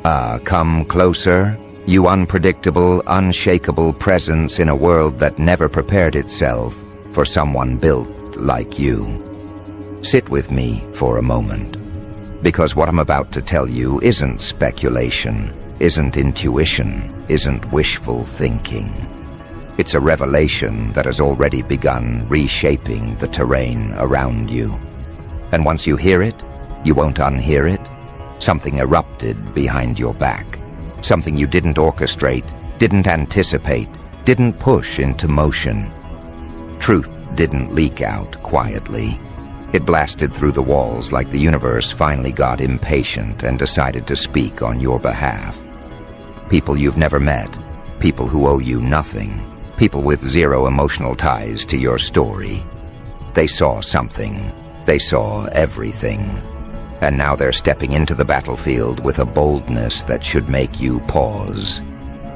Come closer, you unpredictable, unshakable presence in a world that never prepared itself for someone built like you. Sit with me for a moment, because what I'm about to tell you isn't speculation, isn't intuition, isn't wishful thinking. It's a revelation that has already begun reshaping the terrain around you. And once you hear it, you won't unhear it. Something erupted behind your back. Something you didn't orchestrate, didn't anticipate, didn't push into motion. Truth didn't leak out quietly. It blasted through the walls like the universe finally got impatient and decided to speak on your behalf. People you've never met, people who owe you nothing, people with zero emotional ties to your story. They saw something. They saw everything. And now they're stepping into the battlefield with a boldness that should make you pause.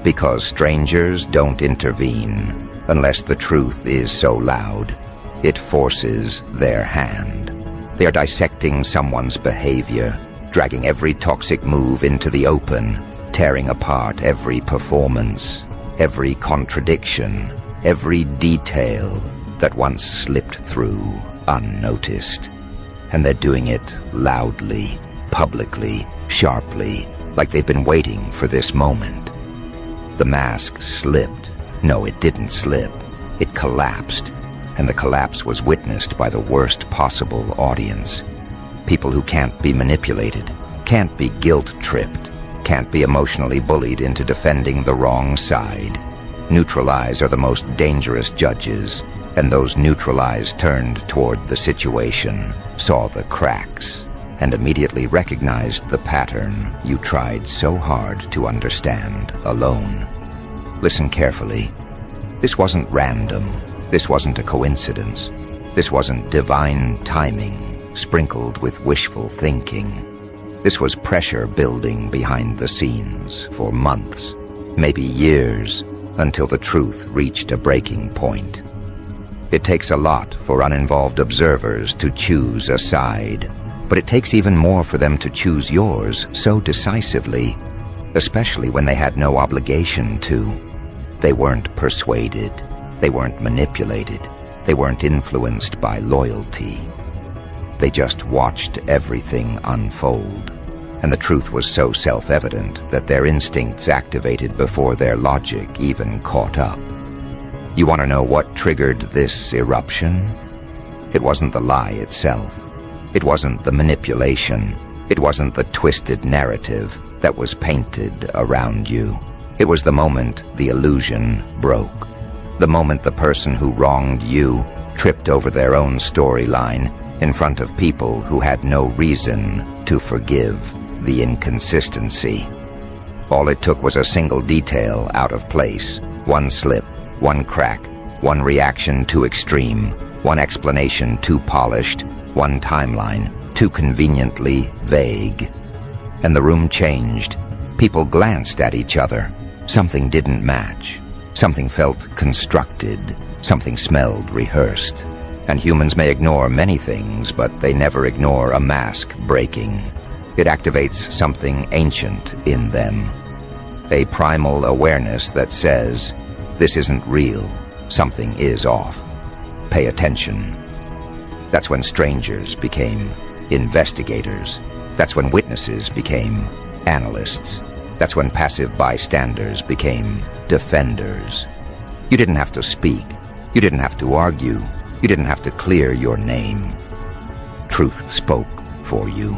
Because strangers don't intervene unless the truth is so loud. It forces their hand. They are dissecting someone's behavior, dragging every toxic move into the open, tearing apart every performance, every contradiction, every detail that once slipped through unnoticed. And they're doing it loudly, publicly, sharply, like they've been waiting for this moment. The mask slipped. No, it didn't slip. It collapsed. And the collapse was witnessed by the worst possible audience. People who can't be manipulated, can't be guilt-tripped, can't be emotionally bullied into defending the wrong side. Neutralized are the most dangerous judges, and those neutralized turned toward the situation, saw the cracks, and immediately recognized the pattern you tried so hard to understand alone. Listen carefully. This wasn't random. This wasn't a coincidence. This wasn't divine timing, sprinkled with wishful thinking. This was pressure building behind the scenes for months, maybe years, until the truth reached a breaking point. It takes a lot for uninvolved observers to choose a side, but it takes even more for them to choose yours so decisively, especially when they had no obligation to. They weren't persuaded. They weren't manipulated. They weren't influenced by loyalty. They just watched everything unfold, and the truth was so self-evident that their instincts activated before their logic even caught up. You want to know what triggered this eruption? It wasn't the lie itself. It wasn't the manipulation. It wasn't the twisted narrative that was painted around you. It was the moment the illusion broke. The moment the person who wronged you tripped over their own storyline in front of people who had no reason to forgive the inconsistency. All it took was a single detail out of place, one slip, one crack, one reaction too extreme, one explanation too polished, one timeline too conveniently vague. And the room changed. People glanced at each other. Something didn't match. Something felt constructed. Something smelled rehearsed. And humans may ignore many things, but they never ignore a mask breaking. It activates something ancient in them. A primal awareness that says, this isn't real. Something is off. Pay attention. That's when strangers became investigators. That's when witnesses became analysts. That's when passive bystanders became defenders. You didn't have to speak. You didn't have to argue. You didn't have to clear your name. Truth spoke for you,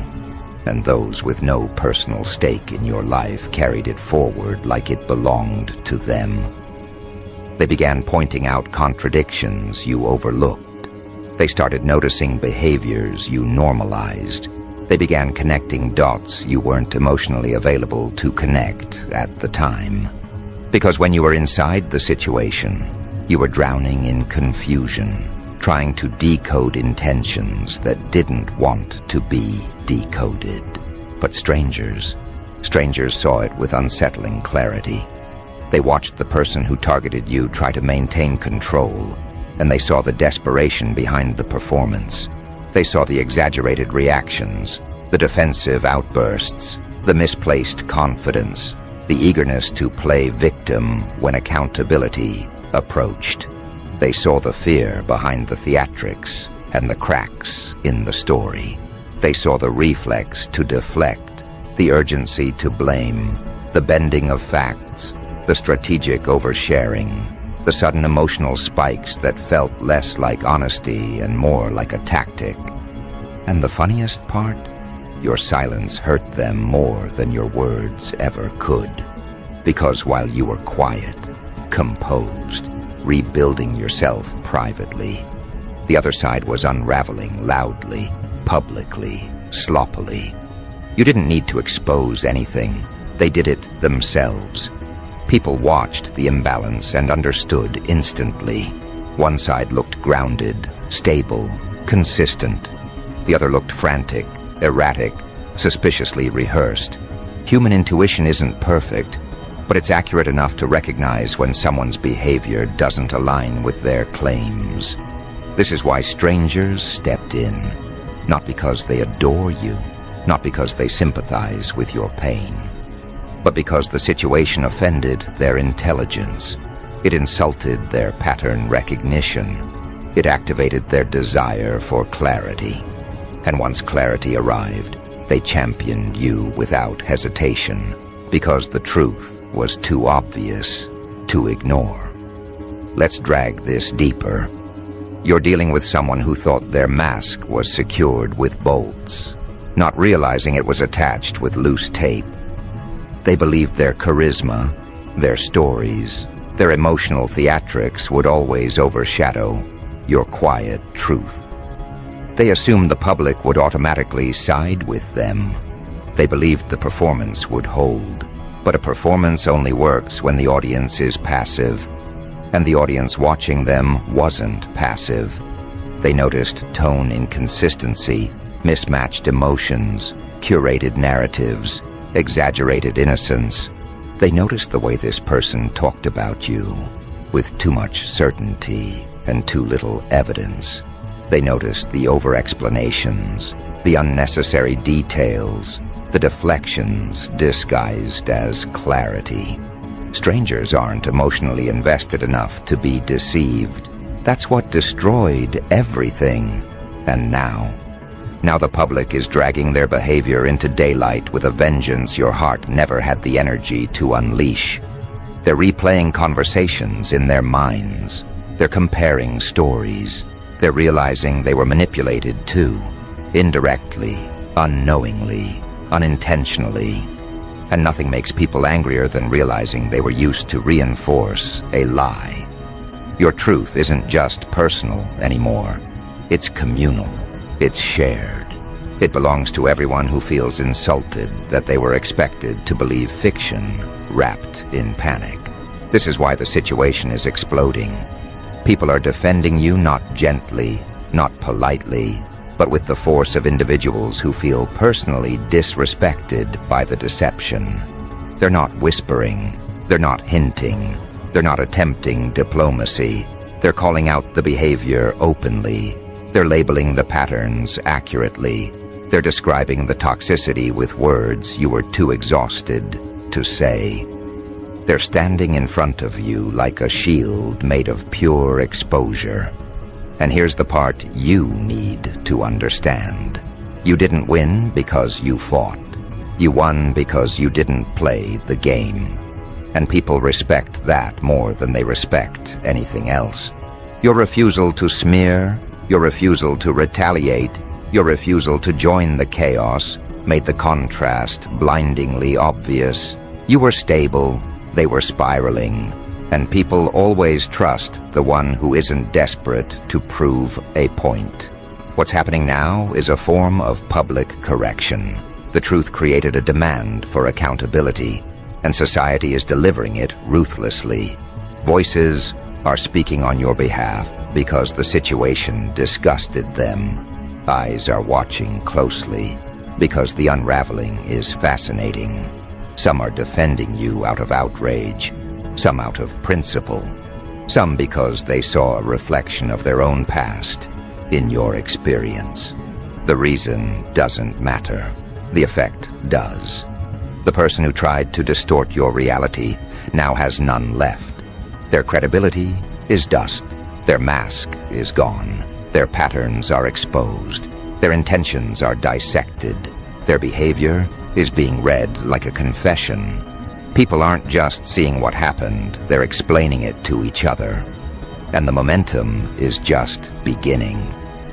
and those with no personal stake in your life carried it forward like it belonged to them. They began pointing out contradictions you overlooked. They started noticing behaviors you normalized. They began connecting dots you weren't emotionally available to connect at the time. Because when you were inside the situation, you were drowning in confusion, trying to decode intentions that didn't want to be decoded. But strangers saw it with unsettling clarity. They watched the person who targeted you try to maintain control, and they saw the desperation behind the performance. They saw the exaggerated reactions, the defensive outbursts, the misplaced confidence, the eagerness to play victim when accountability approached. They saw the fear behind the theatrics and the cracks in the story. They saw the reflex to deflect, the urgency to blame, the bending of facts, the strategic oversharing, the sudden emotional spikes that felt less like honesty and more like a tactic. And the funniest part? Your silence hurt them more than your words ever could. Because while you were quiet, composed, rebuilding yourself privately, the other side was unraveling loudly, publicly, sloppily. You didn't need to expose anything. They did it themselves. People watched the imbalance and understood instantly. One side looked grounded, stable, consistent. The other looked frantic, erratic, suspiciously rehearsed. Human intuition isn't perfect, but it's accurate enough to recognize when someone's behavior doesn't align with their claims. This is why strangers stepped in, not because they adore you, not because they sympathize with your pain, but because the situation offended their intelligence. It insulted their pattern recognition. It activated their desire for clarity. And once clarity arrived, they championed you without hesitation, because the truth was too obvious to ignore. Let's drag this deeper. You're dealing with someone who thought their mask was secured with bolts, not realizing it was attached with loose tape. They believed their charisma, their stories, their emotional theatrics would always overshadow your quiet truth. They assumed the public would automatically side with them. They believed the performance would hold. But a performance only works when the audience is passive, and the audience watching them wasn't passive. They noticed tone inconsistency, mismatched emotions, curated narratives, exaggerated innocence. They noticed the way this person talked about you, with too much certainty and too little evidence. They noticed the over-explanations, the unnecessary details, the deflections disguised as clarity. Strangers aren't emotionally invested enough to be deceived. That's what destroyed everything. And now the public is dragging their behavior into daylight with a vengeance your heart never had the energy to unleash. They're replaying conversations in their minds. They're comparing stories. They're realizing they were manipulated too, indirectly, unknowingly, unintentionally. And nothing makes people angrier than realizing they were used to reinforce a lie. Your truth isn't just personal anymore. It's communal. It's shared. It belongs to everyone who feels insulted that they were expected to believe fiction wrapped in panic. This is why the situation is exploding. People are defending you not gently, not politely, but with the force of individuals who feel personally disrespected by the deception. They're not whispering. They're not hinting. They're not attempting diplomacy. They're calling out the behavior openly. They're labeling the patterns accurately. They're describing the toxicity with words you were too exhausted to say. They're standing in front of you like a shield made of pure exposure. And here's the part you need to understand. You didn't win because you fought. You won because you didn't play the game. And people respect that more than they respect anything else. Your refusal to smear, your refusal to retaliate, your refusal to join the chaos made the contrast blindingly obvious. You were stable, they were spiraling, and people always trust the one who isn't desperate to prove a point. What's happening now is a form of public correction. The truth created a demand for accountability, and society is delivering it ruthlessly. Voices are speaking on your behalf because the situation disgusted them. Eyes are watching closely because the unraveling is fascinating. Some are defending you out of outrage, some out of principle, some because they saw a reflection of their own past in your experience. The reason doesn't matter. The effect does. The person who tried to distort your reality now has none left. Their credibility is dust. Their mask is gone. Their patterns are exposed. Their intentions are dissected. Their behavior is being read like a confession. People aren't just seeing what happened, they're explaining it to each other. And the momentum is just beginning.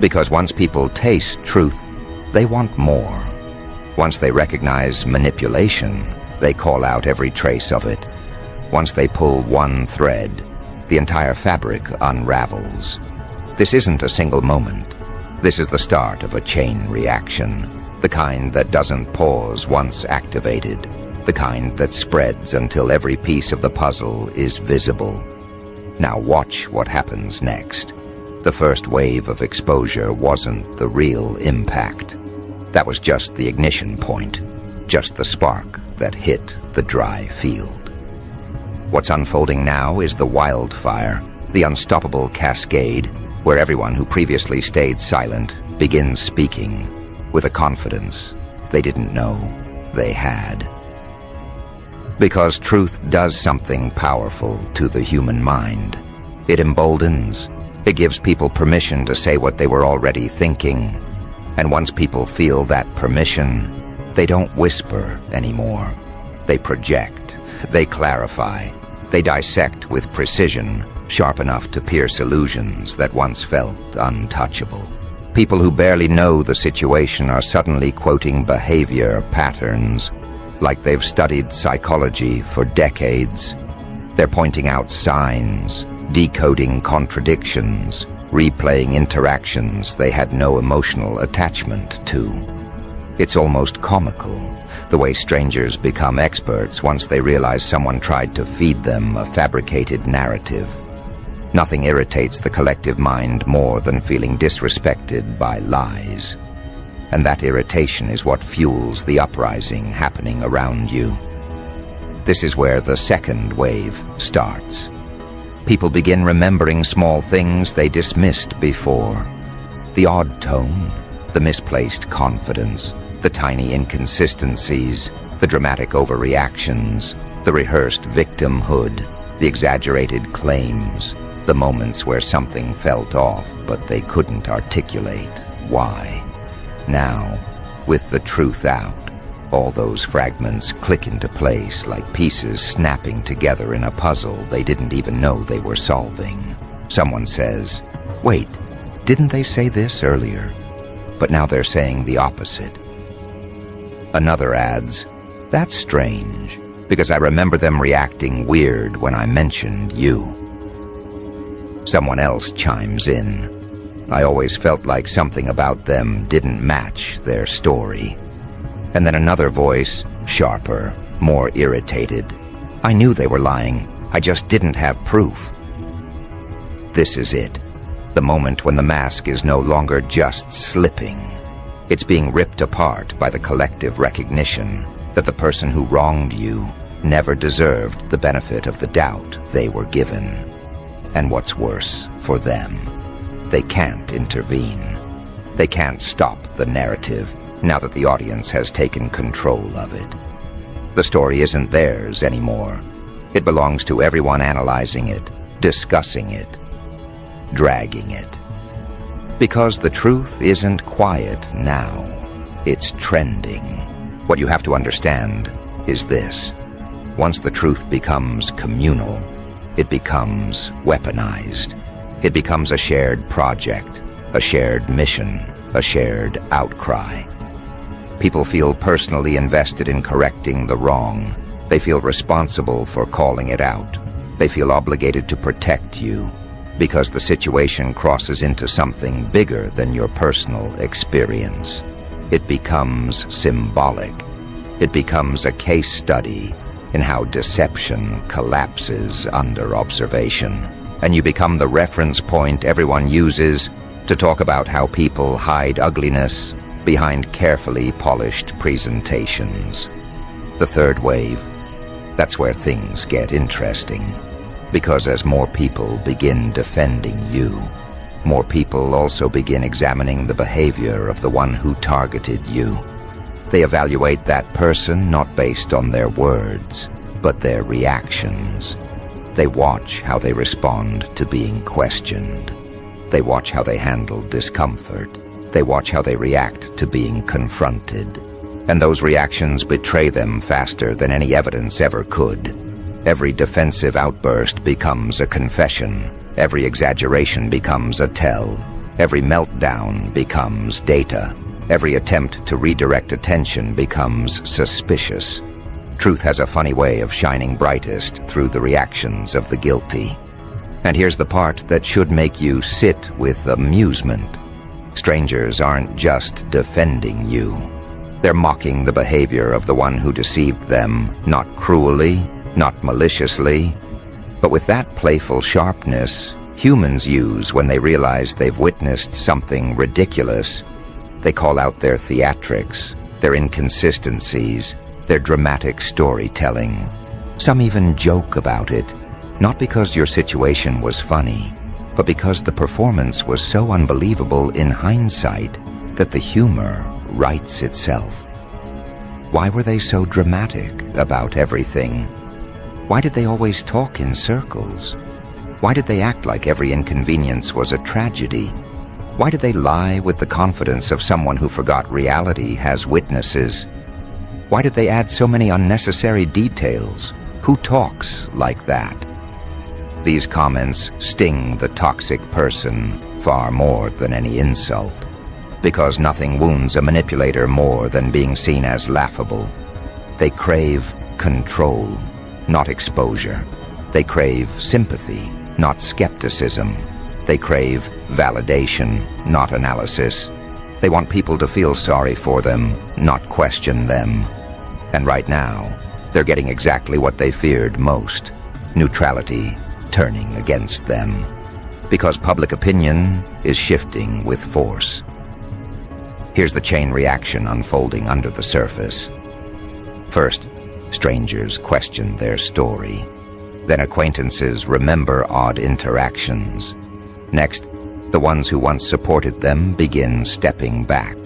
Because once people taste truth, they want more. Once they recognize manipulation, they call out every trace of it. Once they pull one thread, the entire fabric unravels. This isn't a single moment. This is the start of a chain reaction, the kind that doesn't pause once activated, the kind that spreads until every piece of the puzzle is visible. Now watch what happens next. The first wave of exposure wasn't the real impact. That was just the ignition point, just the spark that hit the dry field. What's unfolding now is the wildfire, the unstoppable cascade, where everyone who previously stayed silent begins speaking with a confidence they didn't know they had. Because truth does something powerful to the human mind. It emboldens. It gives people permission to say what they were already thinking. And once people feel that permission, they don't whisper anymore. They project. They clarify. They dissect with precision, sharp enough to pierce illusions that once felt untouchable. People who barely know the situation are suddenly quoting behavior patterns like they've studied psychology for decades. They're pointing out signs, decoding contradictions, replaying interactions they had no emotional attachment to. It's almost comical, the way strangers become experts once they realize someone tried to feed them a fabricated narrative. Nothing irritates the collective mind more than feeling disrespected by lies. And that irritation is what fuels the uprising happening around you. This is where the second wave starts. People begin remembering small things they dismissed before. The odd tone, the misplaced confidence, the tiny inconsistencies, the dramatic overreactions, the rehearsed victimhood, the exaggerated claims, the moments where something felt off but they couldn't articulate why. Now, with the truth out, all those fragments click into place like pieces snapping together in a puzzle they didn't even know they were solving. Someone says, "Wait, didn't they say this earlier?" But now they're saying the opposite. Another adds, "That's strange, because I remember them reacting weird when I mentioned you." Someone else chimes in, "I always felt like something about them didn't match their story." And then another voice, sharper, more irritated, "I knew they were lying, I just didn't have proof." This is it, the moment when the mask is no longer just slipping. It's being ripped apart by the collective recognition that the person who wronged you never deserved the benefit of the doubt they were given. And what's worse for them, they can't intervene. They can't stop the narrative now that the audience has taken control of it. The story isn't theirs anymore. It belongs to everyone analyzing it, discussing it, dragging it. Because the truth isn't quiet now. It's trending. What you have to understand is this. Once the truth becomes communal, it becomes weaponized. It becomes a shared project, a shared mission, a shared outcry. People feel personally invested in correcting the wrong. They feel responsible for calling it out. They feel obligated to protect you because the situation crosses into something bigger than your personal experience. It becomes symbolic. It becomes a case study in how deception collapses under observation. And you become the reference point everyone uses to talk about how people hide ugliness behind carefully polished presentations. The third wave, that's where things get interesting. Because as more people begin defending you, more people also begin examining the behavior of the one who targeted you. They evaluate that person not based on their words, but their reactions. They watch how they respond to being questioned. They watch how they handle discomfort. They watch how they react to being confronted. And those reactions betray them faster than any evidence ever could. Every defensive outburst becomes a confession. Every exaggeration becomes a tell. Every meltdown becomes data. Every attempt to redirect attention becomes suspicious. Truth has a funny way of shining brightest through the reactions of the guilty. And here's the part that should make you sit with amusement. Strangers aren't just defending you. They're mocking the behavior of the one who deceived them, not cruelly, not maliciously, but with that playful sharpness humans use when they realize they've witnessed something ridiculous. They call out their theatrics, their inconsistencies, their dramatic storytelling. Some even joke about it, not because your situation was funny, but because the performance was so unbelievable in hindsight that the humor writes itself. Why were they so dramatic about everything? Why did they always talk in circles? Why did they act like every inconvenience was a tragedy? Why did they lie with the confidence of someone who forgot reality has witnesses? Why did they add so many unnecessary details? Who talks like that? These comments sting the toxic person far more than any insult, because nothing wounds a manipulator more than being seen as laughable. They crave control, not exposure. They crave sympathy, not skepticism. They crave validation, not analysis. They want people to feel sorry for them, not question them. And right now, they're getting exactly what they feared most: neutrality turning against them. Because public opinion is shifting with force. Here's the chain reaction unfolding under the surface. First, strangers question their story. Then acquaintances remember odd interactions. Next, the ones who once supported them begin stepping back.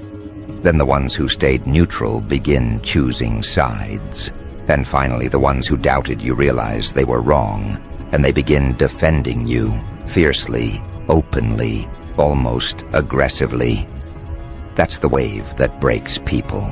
Then the ones who stayed neutral begin choosing sides. And finally, the ones who doubted you realize they were wrong, and they begin defending you, fiercely, openly, almost aggressively. That's the wave that breaks people.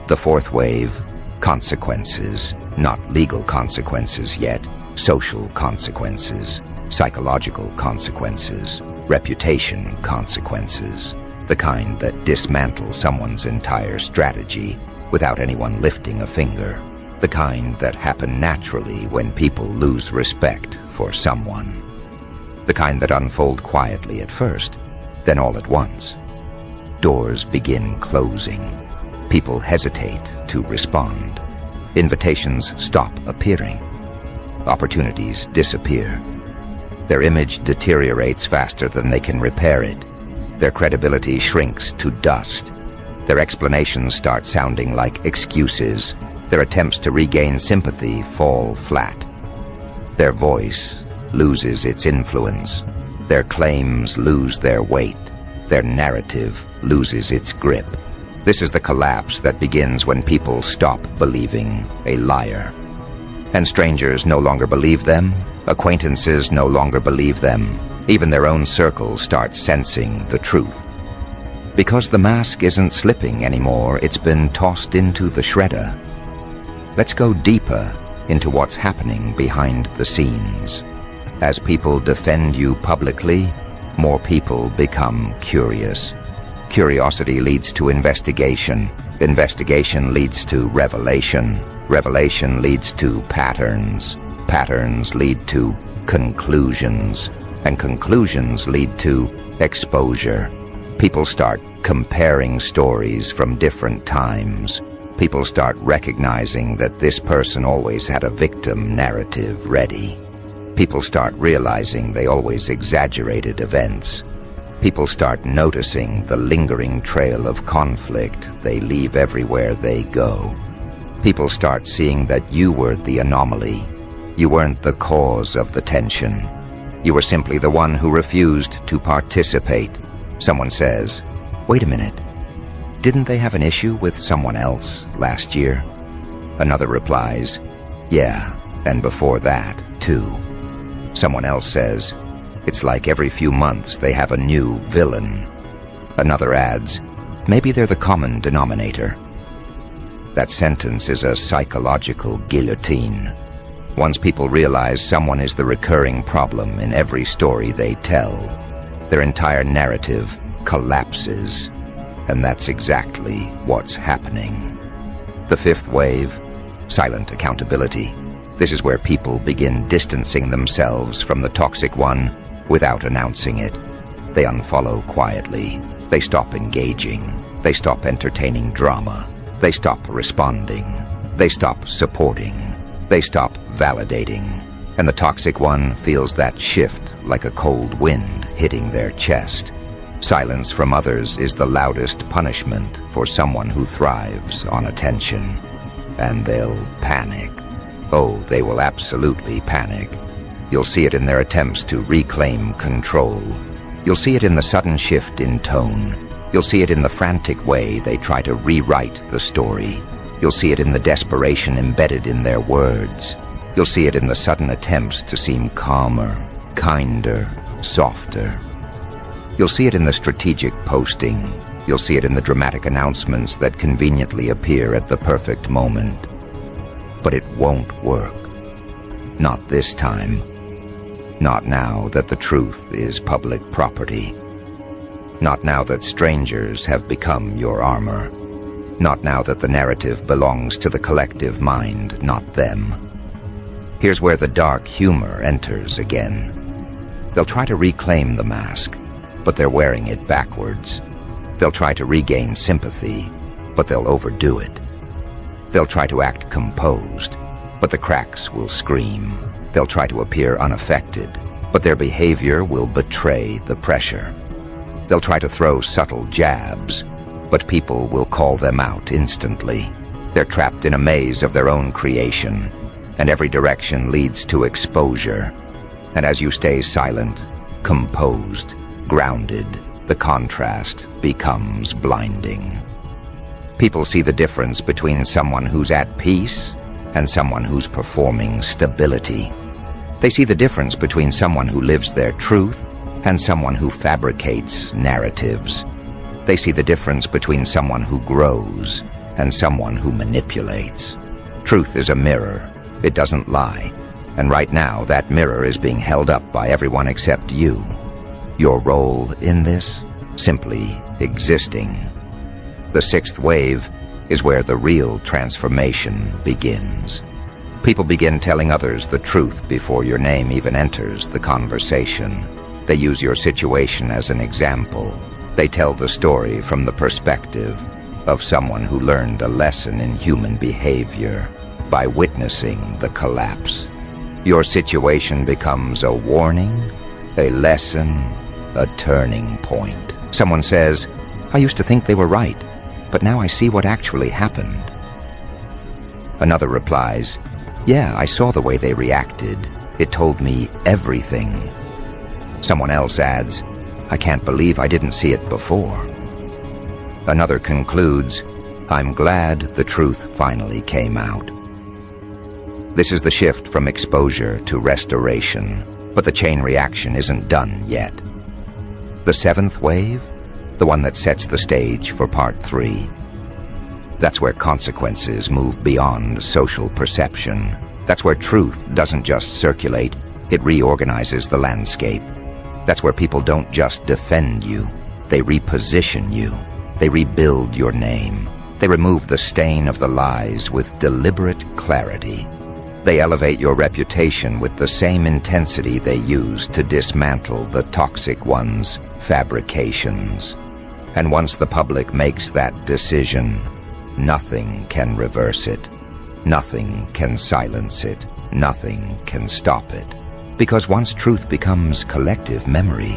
The fourth wave, consequences, not legal consequences yet, social consequences, psychological consequences, reputation consequences, the kind that dismantle someone's entire strategy without anyone lifting a finger, the kind that happen naturally when people lose respect for someone, the kind that unfold quietly at first, then all at once. Doors begin closing. People hesitate to respond. Invitations stop appearing. Opportunities disappear. Their image deteriorates faster than they can repair it. Their credibility shrinks to dust. Their explanations start sounding like excuses. Their attempts to regain sympathy fall flat. Their voice loses its influence. Their claims lose their weight. Their narrative loses its grip. This is the collapse that begins when people stop believing a liar. And strangers no longer believe them. Acquaintances no longer believe them. Even their own circles start sensing the truth. Because the mask isn't slipping anymore, it's been tossed into the shredder. Let's go deeper into what's happening behind the scenes. As people defend you publicly, more people become curious. Curiosity leads to investigation. Investigation leads to revelation. Revelation leads to patterns. Patterns lead to conclusions. And conclusions lead to exposure. People start comparing stories from different times. People start recognizing that this person always had a victim narrative ready. People start realizing they always exaggerated events. People start noticing the lingering trail of conflict they leave everywhere they go. People start seeing that you were the anomaly. You weren't the cause of the tension. You were simply the one who refused to participate. Someone says, "Wait a minute. Didn't they have an issue with someone else last year? Another replies, yeah, and before that, too. Someone else says, it's like every few months they have a new villain. Another adds, maybe they're the common denominator. That sentence is a psychological guillotine. Once people realize someone is the recurring problem in every story they tell, their entire narrative collapses. And that's exactly what's happening. The fifth wave, silent accountability. This is where people begin distancing themselves from the toxic one without announcing it. They unfollow quietly. They stop engaging. They stop entertaining drama. They stop responding. They stop supporting. They stop validating. And the toxic one feels that shift like a cold wind hitting their chest. Silence from others is the loudest punishment for someone who thrives on attention. And they'll panic. Oh, they will absolutely panic. You'll see it in their attempts to reclaim control. You'll see it in the sudden shift in tone. You'll see it in the frantic way they try to rewrite the story. You'll see it in the desperation embedded in their words. You'll see it in the sudden attempts to seem calmer, kinder, softer. You'll see it in the strategic posting. You'll see it in the dramatic announcements that conveniently appear at the perfect moment. But it won't work. Not this time. Not now that the truth is public property. Not now that strangers have become your armor. Not now that the narrative belongs to the collective mind, not them. Here's where the dark humor enters again. They'll try to reclaim the mask, but they're wearing it backwards. They'll try to regain sympathy, but they'll overdo it. They'll try to act composed, but the cracks will scream. They'll try to appear unaffected, but their behavior will betray the pressure. They'll try to throw subtle jabs, but people will call them out instantly. They're trapped in a maze of their own creation, and every direction leads to exposure. And as you stay silent, composed, grounded, the contrast becomes blinding. People see the difference between someone who's at peace and someone who's performing stability. They see the difference between someone who lives their truth and someone who fabricates narratives. They see the difference between someone who grows and someone who manipulates. Truth is a mirror. It doesn't lie. And right now, that mirror is being held up by everyone except you. Your role in this? Simply existing. The sixth wave is where the real transformation begins. People begin telling others the truth before your name even enters the conversation. They use your situation as an example. They tell the story from the perspective of someone who learned a lesson in human behavior by witnessing the collapse. Your situation becomes a warning, a lesson, a turning point. Someone says, I used to think they were right, but now I see what actually happened. Another replies, yeah, I saw the way they reacted. It told me everything. Someone else adds, I can't believe I didn't see it before. Another concludes, I'm glad the truth finally came out. This is the shift from exposure to restoration, but the chain reaction isn't done yet. The seventh wave, the one that sets the stage for part 3. That's where consequences move beyond social perception. That's where truth doesn't just circulate, it reorganizes the landscape. That's where people don't just defend you, they reposition you. They rebuild your name. They remove the stain of the lies with deliberate clarity. They elevate your reputation with the same intensity they use to dismantle the toxic one's fabrications. And once the public makes that decision, nothing can reverse it. Nothing can silence it. Nothing can stop it. Because once truth becomes collective memory,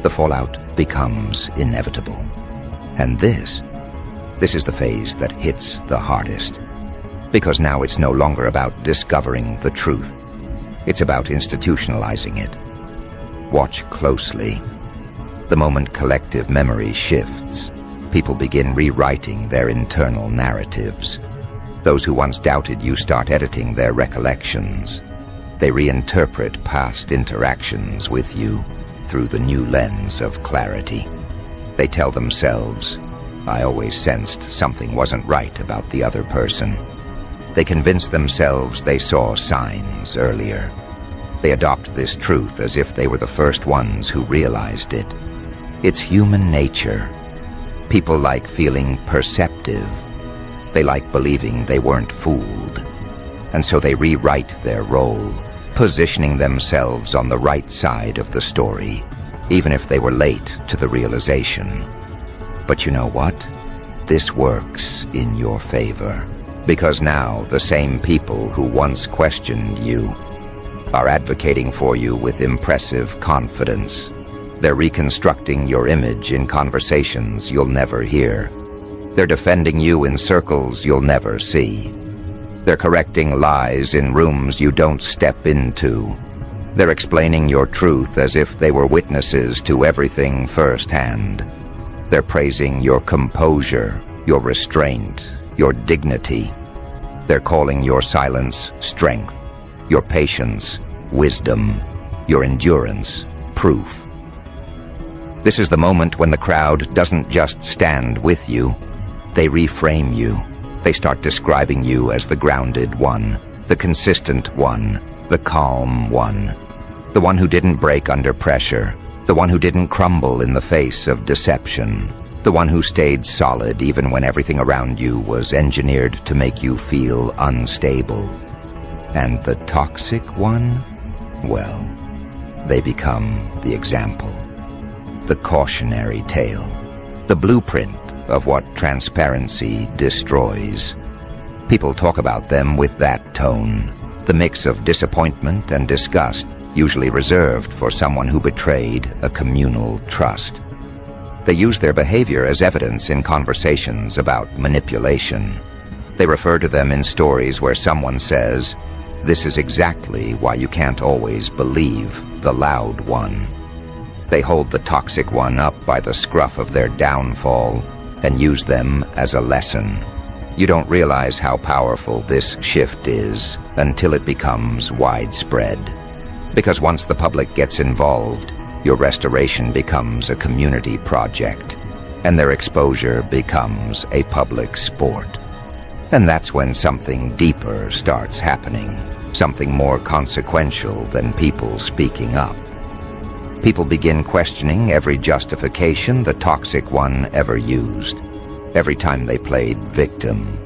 the fallout becomes inevitable. And this is the phase that hits the hardest. Because now it's no longer about discovering the truth. It's about institutionalizing it. Watch closely. The moment collective memory shifts, people begin rewriting their internal narratives. Those who once doubted you start editing their recollections. They reinterpret past interactions with you through the new lens of clarity. They tell themselves, "I always sensed something wasn't right about the other person." They convince themselves they saw signs earlier. They adopt this truth as if they were the first ones who realized it. It's human nature. People like feeling perceptive. They like believing they weren't fooled. And so they rewrite their role, positioning themselves on the right side of the story, even if they were late to the realization. But you know what? This works in your favor, because now the same people who once questioned you are advocating for you with impressive confidence. They're reconstructing your image in conversations you'll never hear. They're defending you in circles you'll never see. They're correcting lies in rooms you don't step into. They're explaining your truth as if they were witnesses to everything firsthand. They're praising your composure, your restraint, your dignity. They're calling your silence strength, your patience wisdom, your endurance proof. This is the moment when the crowd doesn't just stand with you. They reframe you. They start describing you as the grounded one, the consistent one, the calm one, the one who didn't break under pressure, the one who didn't crumble in the face of deception, the one who stayed solid even when everything around you was engineered to make you feel unstable. And the toxic one? Well, they become the example, the cautionary tale, the blueprint of what transparency destroys. People talk about them with that tone, the mix of disappointment and disgust, usually reserved for someone who betrayed a communal trust. They use their behavior as evidence in conversations about manipulation. They refer to them in stories where someone says, "This is exactly why you can't always believe the loud one." They hold the toxic one up by the scruff of their downfall and use them as a lesson. You don't realize how powerful this shift is until it becomes widespread. Because once the public gets involved, your restoration becomes a community project, and their exposure becomes a public sport. And that's when something deeper starts happening, something more consequential than people speaking up. People begin questioning every justification the toxic one ever used, every time they played victim,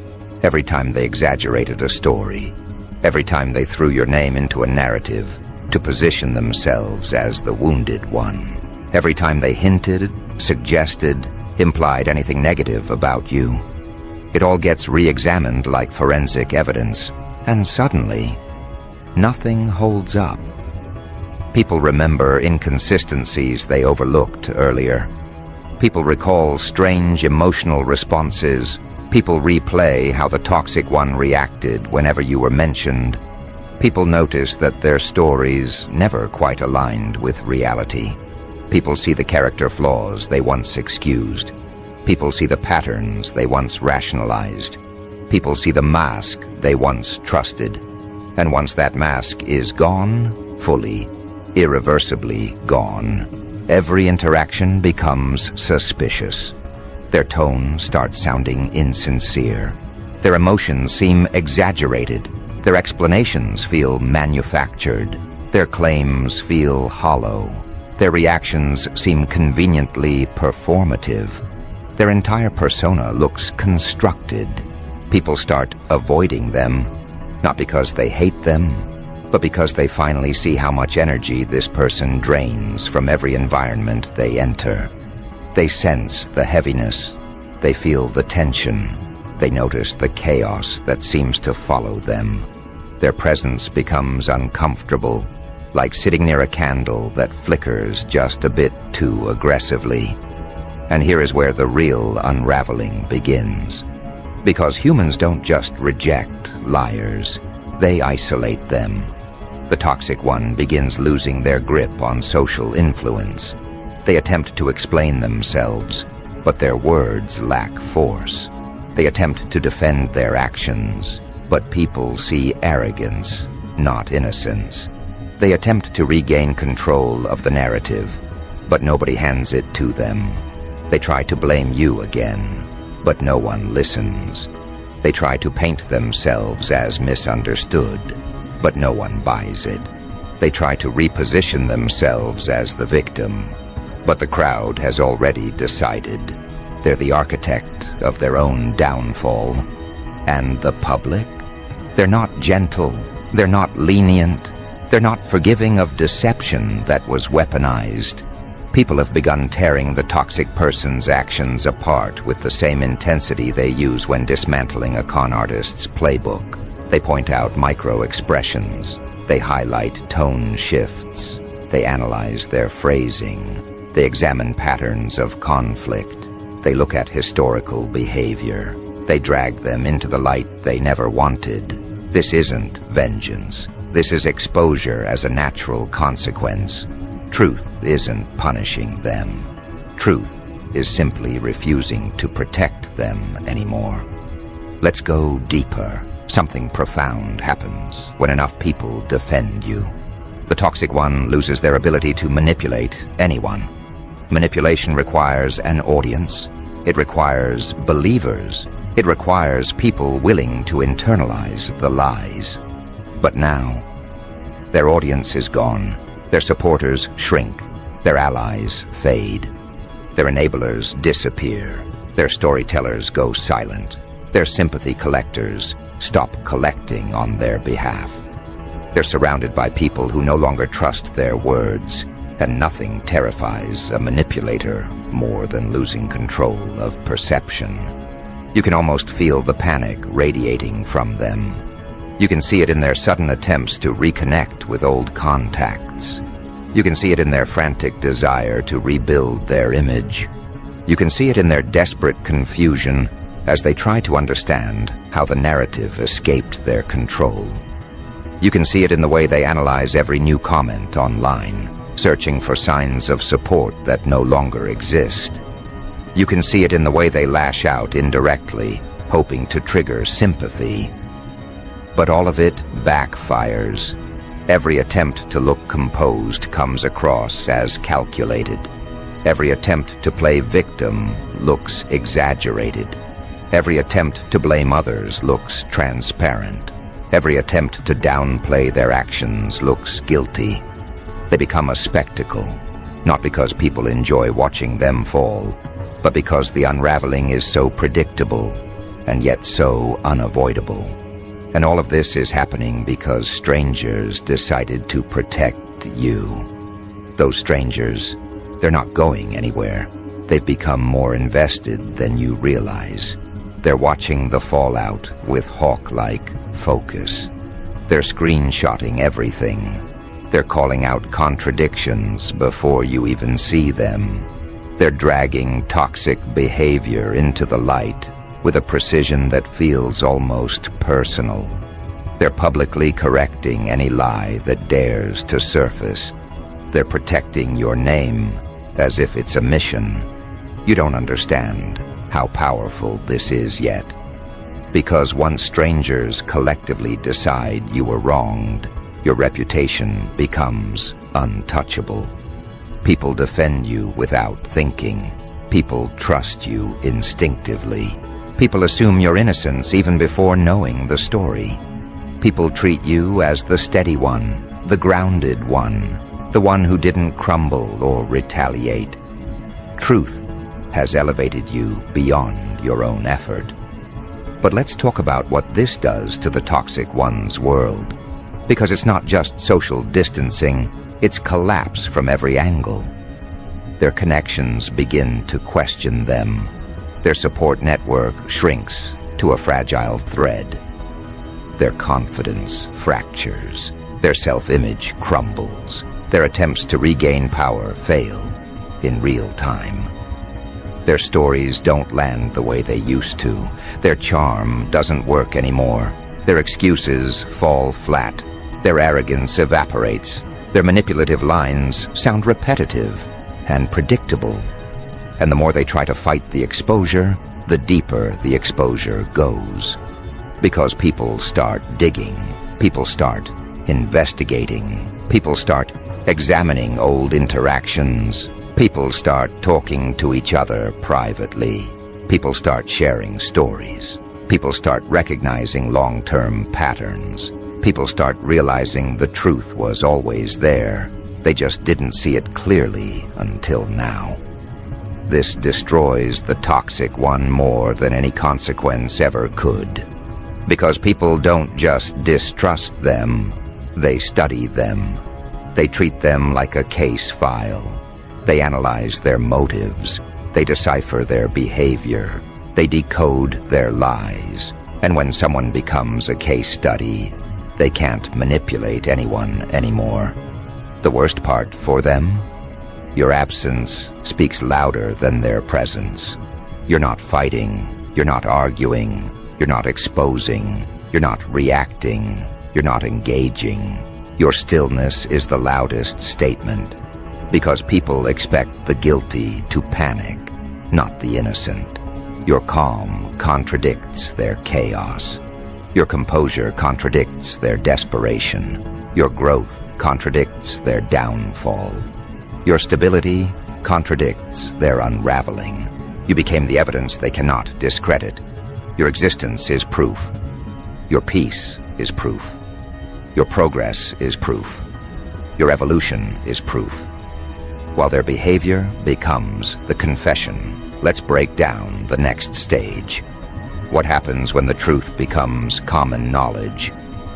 every time they exaggerated a story, every time they threw your name into a narrative to position themselves as the wounded one, every time they hinted, suggested, implied anything negative about you. It all gets re-examined like forensic evidence, and suddenly, nothing holds up. People remember inconsistencies they overlooked earlier. People recall strange emotional responses. People replay how the toxic one reacted whenever you were mentioned. People notice that their stories never quite aligned with reality. People see the character flaws they once excused. People see the patterns they once rationalized. People see the mask they once trusted. And once that mask is gone, fully, irreversibly gone, every interaction becomes suspicious. Their tone starts sounding insincere. Their emotions seem exaggerated. Their explanations feel manufactured. Their claims feel hollow. Their reactions seem conveniently performative. Their entire persona looks constructed. People start avoiding them, not because they hate them, but because they finally see how much energy this person drains from every environment they enter. They sense the heaviness. They feel the tension. They notice the chaos that seems to follow them. Their presence becomes uncomfortable, like sitting near a candle that flickers just a bit too aggressively. And here is where the real unraveling begins. Because humans don't just reject liars, they isolate them. The toxic one begins losing their grip on social influence. They attempt to explain themselves. but their words lack force. They attempt to defend their actions, but people see arrogance, not innocence. They attempt to regain control of the narrative, but nobody hands it to them. They try to blame you again, but no one listens. They try to paint themselves as misunderstood, but no one buys it. They try to reposition themselves as the victim, but the crowd has already decided. They're the architect of their own downfall. And the public? They're not gentle. They're not lenient. They're not forgiving of deception that was weaponized. People have begun tearing the toxic person's actions apart with the same intensity they use when dismantling a con artist's playbook. They point out micro-expressions. They highlight tone shifts. They analyze their phrasing. They examine patterns of conflict. They look at historical behavior. They drag them into the light they never wanted. This isn't vengeance. This is exposure as a natural consequence. Truth isn't punishing them. Truth is simply refusing to protect them anymore. Let's go deeper. Something profound happens when enough people defend you. The toxic one loses their ability to manipulate anyone. Manipulation requires an audience. It requires believers. It requires people willing to internalize the lies. But now, their audience is gone. Their supporters shrink. Their allies fade. Their enablers disappear. Their storytellers go silent. Their sympathy collectors stop collecting on their behalf. They're surrounded by people who no longer trust their words, and nothing terrifies a manipulator more than losing control of perception. You can almost feel the panic radiating from them. You can see it in their sudden attempts to reconnect with old contacts. You can see it in their frantic desire to rebuild their image. You can see it in their desperate confusion as they try to understand how the narrative escaped their control. You can see it in the way they analyze every new comment online, searching for signs of support that no longer exist. You can see it in the way they lash out indirectly, hoping to trigger sympathy. But all of it backfires. Every attempt to look composed comes across as calculated. Every attempt to play victim looks exaggerated. Every attempt to blame others looks transparent. Every attempt to downplay their actions looks guilty. They become a spectacle, not because people enjoy watching them fall, but because the unraveling is so predictable and yet so unavoidable. And all of this is happening because strangers decided to protect you. Those strangers, they're not going anywhere. They've become more invested than you realize. They're watching the fallout with hawk-like focus. They're screenshotting everything. They're calling out contradictions before you even see them. They're dragging toxic behavior into the light with a precision that feels almost personal. They're publicly correcting any lie that dares to surface. They're protecting your name as if it's a mission. You don't understand how powerful this is yet. Because once strangers collectively decide you were wronged, your reputation becomes untouchable. People defend you without thinking. People trust you instinctively. People assume your innocence even before knowing the story. People treat you as the steady one, the grounded one, the one who didn't crumble or retaliate. Truth has elevated you beyond your own effort. But let's talk about what this does to the toxic one's world. Because it's not just social distancing, it's collapse from every angle. Their connections begin to question them. Their support network shrinks to a fragile thread. Their confidence fractures. Their self-image crumbles. Their attempts to regain power fail in real time. Their stories don't land the way they used to. Their charm doesn't work anymore. Their excuses fall flat. Their arrogance evaporates. Their manipulative lines sound repetitive and predictable. And the more they try to fight the exposure, the deeper the exposure goes. Because people start digging, people start investigating, people start examining old interactions, people start talking to each other privately, people start sharing stories, people start recognizing long-term patterns, people start realizing the truth was always there. They just didn't see it clearly until now. This destroys the toxic one more than any consequence ever could. Because people don't just distrust them, they study them. They treat them like a case file. They analyze their motives. They decipher their behavior. They decode their lies. And when someone becomes a case study, they can't manipulate anyone anymore. The worst part for them? Your absence speaks louder than their presence. You're not fighting. You're not arguing. You're not exposing. You're not reacting. You're not engaging. Your stillness is the loudest statement, because people expect the guilty to panic, not the innocent. Your calm contradicts their chaos. Your composure contradicts their desperation. Your growth contradicts their downfall. Your stability contradicts their unraveling. You became the evidence they cannot discredit. Your existence is proof. Your peace is proof. Your progress is proof. Your evolution is proof. While their behavior becomes the confession, let's break down the next stage. What happens when the truth becomes common knowledge,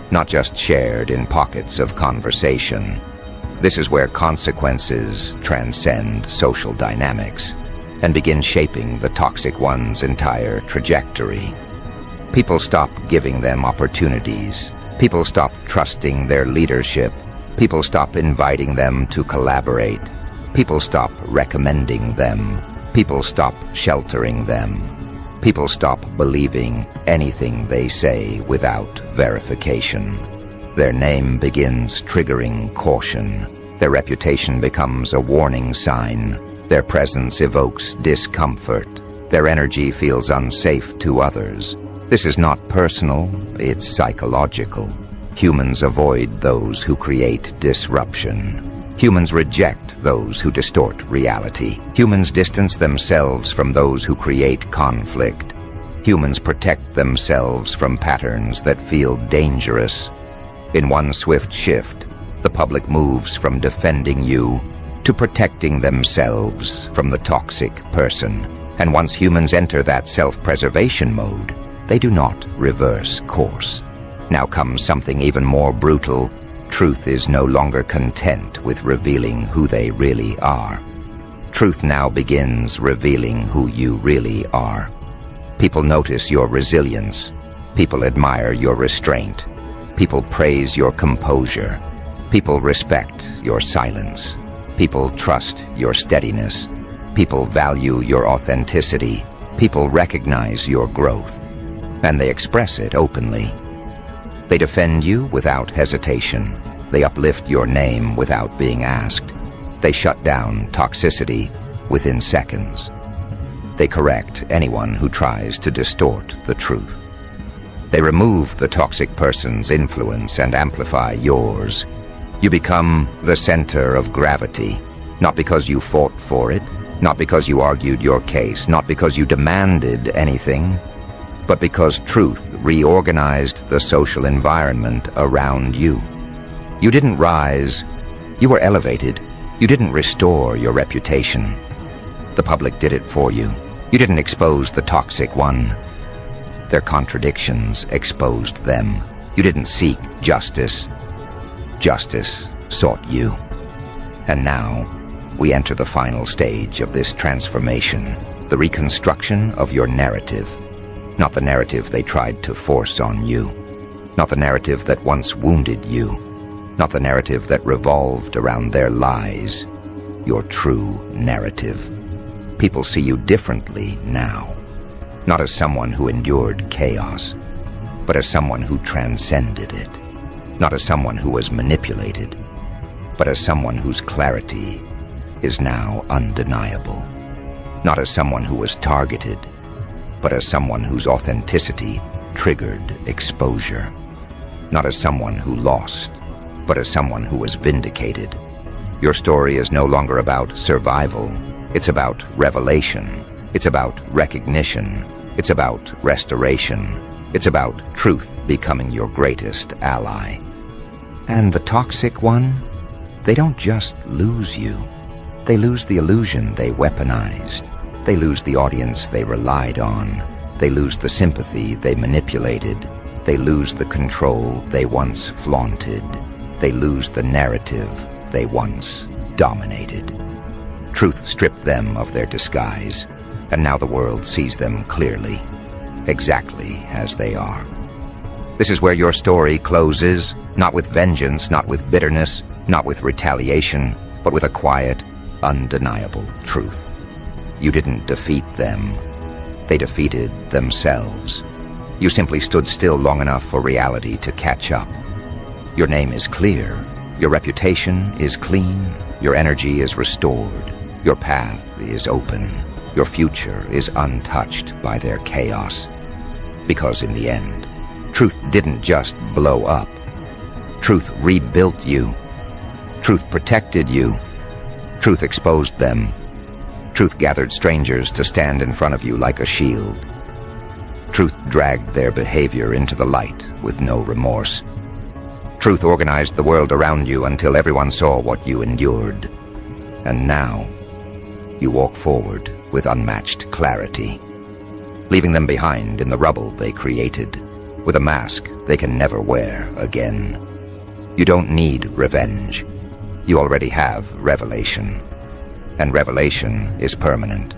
not just shared in pockets of conversation? This is where consequences transcend social dynamics and begin shaping the toxic one's entire trajectory. People stop giving them opportunities. People stop trusting their leadership. People stop inviting them to collaborate. People stop recommending them. People stop sheltering them. People stop believing anything they say without verification. Their name begins triggering caution. Their reputation becomes a warning sign. Their presence evokes discomfort. Their energy feels unsafe to others. This is not personal, it's psychological. Humans avoid those who create disruption. Humans reject those who distort reality. Humans distance themselves from those who create conflict. Humans protect themselves from patterns that feel dangerous. In one swift shift, the public moves from defending you to protecting themselves from the toxic person. And once humans enter that self-preservation mode, they do not reverse course. Now comes something even more brutal. Truth is no longer content with revealing who they really are. Truth now begins revealing who you really are. People notice your resilience. People admire your restraint. People praise your composure. People respect your silence. People trust your steadiness. People value your authenticity. People recognize your growth. And they express it openly. They defend you without hesitation. They uplift your name without being asked. They shut down toxicity within seconds. They correct anyone who tries to distort the truth. They remove the toxic person's influence and amplify yours. You become the center of gravity, not because you fought for it, not because you argued your case, not because you demanded anything, but because truth reorganized the social environment around you. You didn't rise, you were elevated. You didn't restore your reputation. The public did it for you. You didn't expose the toxic one. Their contradictions exposed them. You didn't seek justice. Justice sought you. And now, we enter the final stage of this transformation, the reconstruction of your narrative. Not the narrative they tried to force on you. Not the narrative that once wounded you. Not the narrative that revolved around their lies. Your true narrative. People see you differently now. Not as someone who endured chaos, but as someone who transcended it. Not as someone who was manipulated, but as someone whose clarity is now undeniable. not as someone who was targeted, but as someone whose authenticity triggered exposure. Not as someone who lost, but as someone who was vindicated. Your story is no longer about survival. It's about revelation. It's about recognition. It's about restoration. It's about truth becoming your greatest ally. And the toxic one? They don't just lose you. They lose the illusion they weaponized. They lose the audience they relied on. They lose the sympathy they manipulated. They lose the control they once flaunted. They lose the narrative they once dominated. Truth stripped them of their disguise, and now the world sees them clearly, exactly as they are. This is where your story closes, not with vengeance, not with bitterness, not with retaliation, but with a quiet, undeniable truth. You didn't defeat them. They defeated themselves. You simply stood still long enough for reality to catch up. Your name is clear. Your reputation is clean. Your energy is restored. Your path is open. Your future is untouched by their chaos. Because in the end, truth didn't just blow up. Truth rebuilt you. Truth protected you. Truth exposed them. Truth gathered strangers to stand in front of you like a shield. Truth dragged their behavior into the light with no remorse. Truth organized the world around you until everyone saw what you endured. And now, you walk forward with unmatched clarity, leaving them behind in the rubble they created, with a mask they can never wear again. You don't need revenge. You already have revelation. And revelation is permanent.